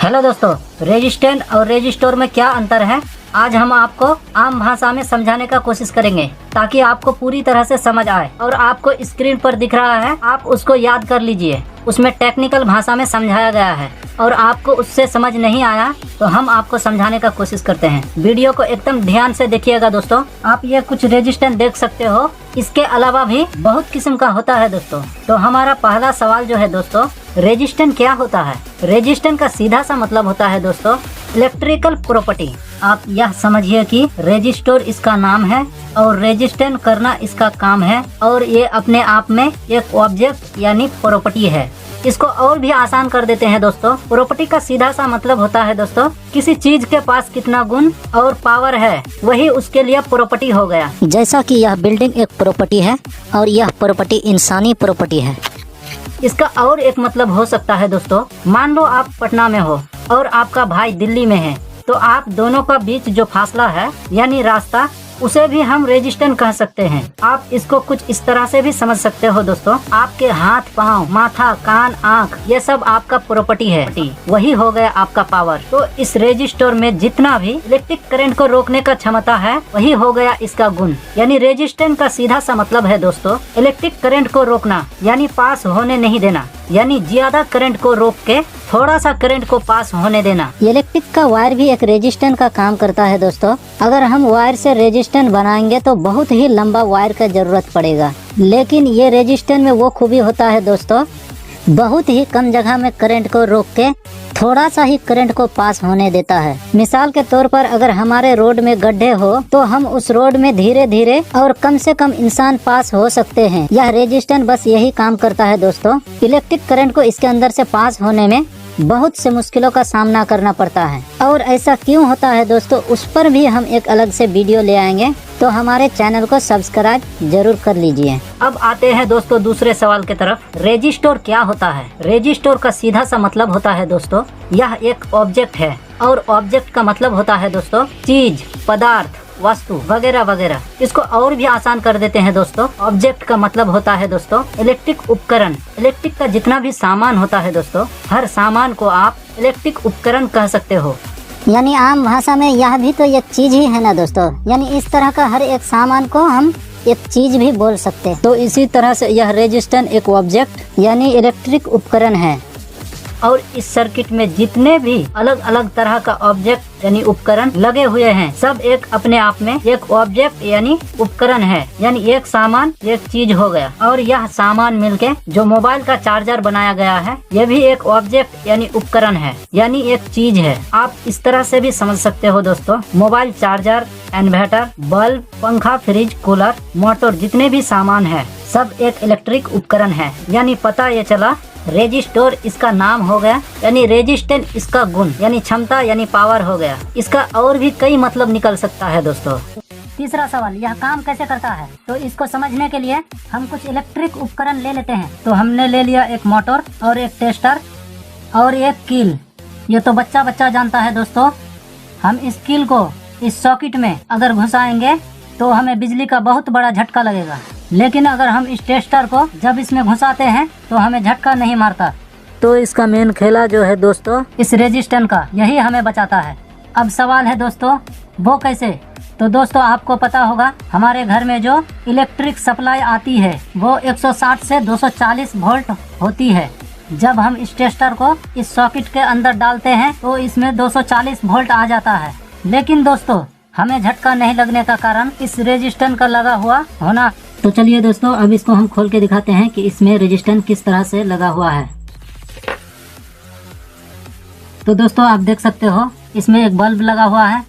Hello दोस्तों, resistant और रेजिस्टोर में क्या अंतर है आज हम आपको आम भाषा में समझाने का कोशिश करेंगे ताकि आपको पूरी तरह से समझ आए। और आपको स्क्रीन पर दिख रहा है, आप उसको याद कर लीजिए। उसमें टेक्निकल भाषा में समझाया गया है और आपको उससे समझ नहीं आया तो हम आपको समझाने का कोशिश करते हैं। वीडियो को एकदम ध्यान से देखिएगा दोस्तों। आप ये कुछ रेजिस्टेंस देख सकते हो, इसके अलावा भी बहुत किस्म का होता है दोस्तों। तो हमारा पहला सवाल जो है दोस्तों, रेजिस्टेंस क्या होता है? रेजिस्टेंस का सीधा सा मतलब होता है दोस्तों इलेक्ट्रिकल प्रॉपर्टी। आप यह समझिए कि रेजिस्टोर इसका नाम है और रेजिस्टेंस करना इसका काम है, और ये अपने आप में एक ऑब्जेक्ट यानी प्रॉपर्टी है। इसको और भी आसान कर देते हैं दोस्तों। प्रॉपर्टी का सीधा सा मतलब होता है दोस्तों किसी चीज के पास कितना गुण और पावर है, वही उसके लिए प्रॉपर्टी हो गया। जैसा कि यह बिल्डिंग एक प्रॉपर्टी है और यह प्रॉपर्टी इंसानी प्रॉपर्टी है। इसका और एक मतलब हो सकता है दोस्तों, मान लो आप पटना में हो और आपका भाई दिल्ली में है, तो आप दोनों का बीच जो फासला है यानी रास्ता, उसे भी हम रेजिस्टेंस कह सकते हैं। आप इसको कुछ इस तरह से भी समझ सकते हो दोस्तों, आपके हाथ, पाँव, माथा, कान, आँख, ये सब आपका प्रॉपर्टी है, वही हो गया आपका पावर। तो इस रेजिस्टर में जितना भी इलेक्ट्रिक करंट को रोकने का क्षमता है, वही हो गया इसका गुण। यानी रेजिस्टेंस का सीधा सा मतलब है दोस्तों इलेक्ट्रिक करंट को रोकना, यानी पास होने नहीं देना, यानी ज्यादा करंट को रोक के थोड़ा सा करंट को पास होने देना। इलेक्ट्रिक का वायर भी एक रेजिस्टेंस का काम करता है दोस्तों। अगर हम वायर से रेजिस्टेंस बनाएंगे तो बहुत ही लंबा वायर का जरूरत पड़ेगा, लेकिन ये रेजिस्टेंस में वो खूबी होता है दोस्तों, बहुत ही कम जगह में करंट को रोक के थोड़ा सा ही करंट को पास होने देता है। मिसाल के तौर पर अगर हमारे रोड में गड्ढे हो तो हम उस रोड में धीरे धीरे और कम से कम इंसान पास हो सकते हैं। यह रेजिस्टेंस बस यही काम करता है दोस्तों। इलेक्ट्रिक करंट को इसके अंदर से पास होने में बहुत से मुश्किलों का सामना करना पड़ता है, और ऐसा क्यों होता है दोस्तों, उस पर भी हम एक अलग से वीडियो ले आएंगे, तो हमारे चैनल को सब्सक्राइब जरूर कर लीजिए। अब आते हैं दोस्तों दूसरे सवाल की तरफ। रेजिस्टोर क्या होता है? रेजिस्टोर का सीधा सा मतलब होता है दोस्तों यह एक ऑब्जेक्ट है, और ऑब्जेक्ट का मतलब होता है दोस्तों चीज, पदार्थ, वस्तु वगैरह वगैरह। इसको और भी आसान कर देते हैं दोस्तों, ऑब्जेक्ट का मतलब होता है दोस्तों इलेक्ट्रिक उपकरण। इलेक्ट्रिक का जितना भी सामान होता है दोस्तों, हर सामान को आप इलेक्ट्रिक उपकरण कह सकते हो। यानी आम भाषा में यह भी तो एक चीज ही है ना दोस्तों, यानी इस तरह का हर एक सामान को हम एक चीज भी बोल सकते हैं। तो इसी तरह से यह रेजिस्टेंस एक ऑब्जेक्ट यानी इलेक्ट्रिक उपकरण है, और इस सर्किट में जितने भी अलग अलग तरह का ऑब्जेक्ट यानी उपकरण लगे हुए हैं, सब एक अपने आप में एक ऑब्जेक्ट यानी उपकरण है, यानी एक सामान, एक चीज हो गया। और यह सामान मिलके जो मोबाइल का चार्जर बनाया गया है, यह भी एक ऑब्जेक्ट यानी उपकरण है, यानी एक चीज है। आप इस तरह से भी समझ सकते हो दोस्तों, मोबाइल चार्जर, इन्वर्टर, बल्ब, पंखा, फ्रिज, कूलर, मोटर, जितने भी सामान है सब एक इलेक्ट्रिक उपकरण है। यानी पता ये चला रेजिस्टोर इसका नाम हो गया, यानी रेजिस्टेंस इसका गुण यानी क्षमता यानी पावर हो गया। इसका और भी कई मतलब निकल सकता है दोस्तों। तीसरा सवाल, यह काम कैसे करता है? तो इसको समझने के लिए हम कुछ इलेक्ट्रिक उपकरण ले लेते हैं। तो हमने ले लिया एक मोटर और एक टेस्टर और एक कील। ये तो बच्चा बच्चा जानता है दोस्तों। हम इस कील को इस सॉकेट में अगर घुसाएंगे तो हमें बिजली का बहुत बड़ा झटका लगेगा, लेकिन अगर हम इस टेस्टर को जब इसमें घुसाते हैं तो हमें झटका नहीं मारता। तो इसका मेन खेला जो है दोस्तों इस रेजिस्टेंस का, यही हमें बचाता है। अब सवाल है दोस्तों वो कैसे? तो दोस्तों आपको पता होगा हमारे घर में जो इलेक्ट्रिक सप्लाई आती है वो 160 से 240 वोल्ट होती है। जब हम इस टेस्टर को इस सॉकेट के अंदर डालते हैं तो इसमें 240 वोल्ट आ जाता है, लेकिन दोस्तों हमें झटका नहीं लगने का कारण इस रेजिस्टेंस का लगा हुआ होना। तो चलिए दोस्तों अब इसको हम खोल के दिखाते हैं कि इसमें रेजिस्टेंस किस तरह से लगा हुआ है। तो दोस्तों आप देख सकते हो इसमें एक बल्ब लगा हुआ है,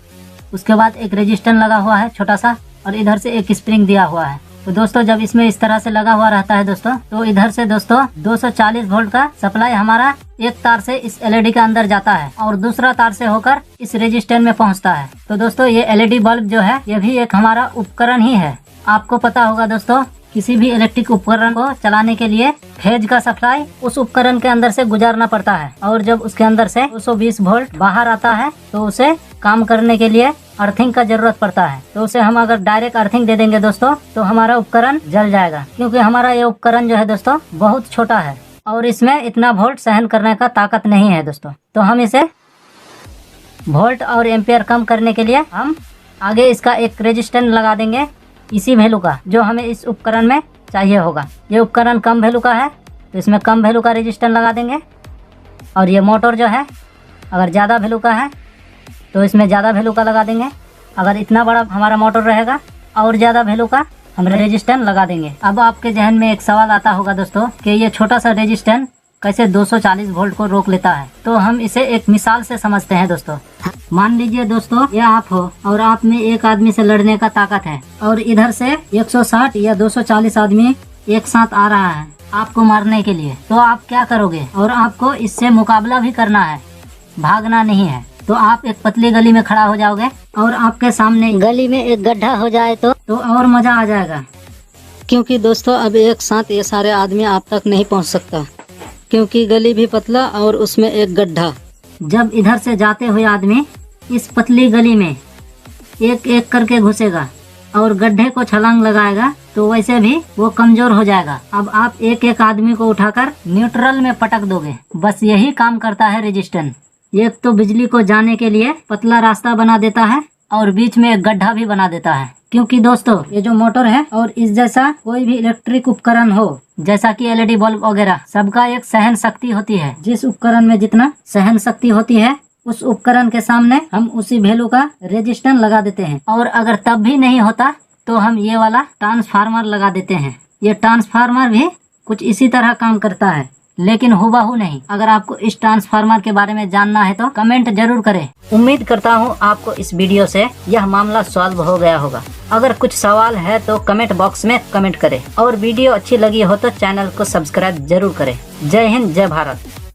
उसके बाद एक रेजिस्टेंस लगा हुआ है छोटा सा, और इधर से एक स्प्रिंग दिया हुआ है। तो दोस्तों जब इसमें इस तरह से लगा हुआ रहता है दोस्तों, तो इधर से दोस्तों 240 वोल्ट का सप्लाई हमारा एक तार से इस एलईडी के अंदर जाता है और दूसरा तार से होकर इस रेजिस्टेंस में पहुंचता है। तो दोस्तों ये एलईडी बल्ब जो है ये भी एक हमारा उपकरण ही है। आपको पता होगा दोस्तों किसी भी इलेक्ट्रिक उपकरण को चलाने के लिए फेज का सप्लाई उस उपकरण के अंदर से गुजारना पड़ता है, और जब उसके अंदर से 220 वोल्ट बाहर आता है तो उसे काम करने के लिए अर्थिंग का जरूरत पड़ता है। तो उसे हम अगर डायरेक्ट अर्थिंग दे देंगे दोस्तों तो हमारा उपकरण जल जाएगा, क्योंकि हमारा ये उपकरण जो है दोस्तों बहुत छोटा है और इसमें इतना वोल्ट सहन करने का ताकत नहीं है दोस्तों। तो हम इसे वोल्ट और एम्पियर कम करने के लिए हम आगे इसका एक रेजिस्टेंस लगा देंगे इसी वैल्यू का, जो हमें इस उपकरण में चाहिए होगा। ये उपकरण कम वैल्यू का है तो इसमें कम वैल्यू का रेजिस्टेंस लगा देंगे। और ये मोटर जो है अगर ज़्यादा वैल्यू का है तो इसमें ज़्यादा वैल्यू का लगा देंगे। अगर इतना बड़ा हमारा मोटर रहेगा और ज़्यादा वैल्यू का हम रेजिस्टेंस लगा देंगे। अब आपके जहन में एक सवाल आता होगा दोस्तों कि ये छोटा सा रेजिस्टेंस कैसे 240 वोल्ट को रोक लेता है। तो हम इसे एक मिसाल से समझते हैं दोस्तों। मान लीजिए दोस्तों ये आप हो और आप में एक आदमी से लड़ने का ताकत है और इधर से 160 या 240 आदमी एक साथ आ रहा है आपको मारने के लिए। तो आप क्या करोगे? और आपको इससे मुकाबला भी करना है, भागना नहीं है। तो आप एक पतली गली में खड़ा हो जाओगे और आपके सामने गली में एक गड्ढा हो जाए तो और मजा आ जाएगा, क्योंकि दोस्तों अब एक साथ ये सारे आदमी आप तक नहीं पहुंच सकता, क्योंकि गली भी पतला और उसमें एक गड्ढा। जब इधर से जाते हुए आदमी इस पतली गली में एक एक करके घुसेगा और गड्ढे को छलांग लगाएगा तो वैसे भी वो कमजोर हो जाएगा। अब आप एक एक आदमी को उठाकर न्यूट्रल में पटक दोगे। बस यही काम करता है रेजिस्टेंस। एक तो बिजली को जाने के लिए पतला रास्ता बना देता है और बीच में एक गड्ढा भी बना देता है। क्योंकि दोस्तों ये जो मोटर है और इस जैसा कोई भी इलेक्ट्रिक उपकरण हो, जैसा कि एलईडी बल्ब वगैरह, सबका एक सहन शक्ति होती है। जिस उपकरण में जितना सहन शक्ति होती है उस उपकरण के सामने हम उसी वैल्यू का रेजिस्टेंस लगा देते हैं। और अगर तब भी नहीं होता तो हम ये वाला ट्रांसफार्मर लगा देते हैं। ये ट्रांसफार्मर भी कुछ इसी तरह काम करता है, लेकिन हुबहू नहीं। अगर आपको इस ट्रांसफार्मर के बारे में जानना है तो कमेंट जरूर करें। उम्मीद करता हूँ आपको इस वीडियो से यह मामला सॉल्व हो गया होगा। अगर कुछ सवाल है तो कमेंट बॉक्स में कमेंट करें और वीडियो अच्छी लगी हो तो चैनल को सब्सक्राइब जरूर करें। जय हिंद, जय भारत।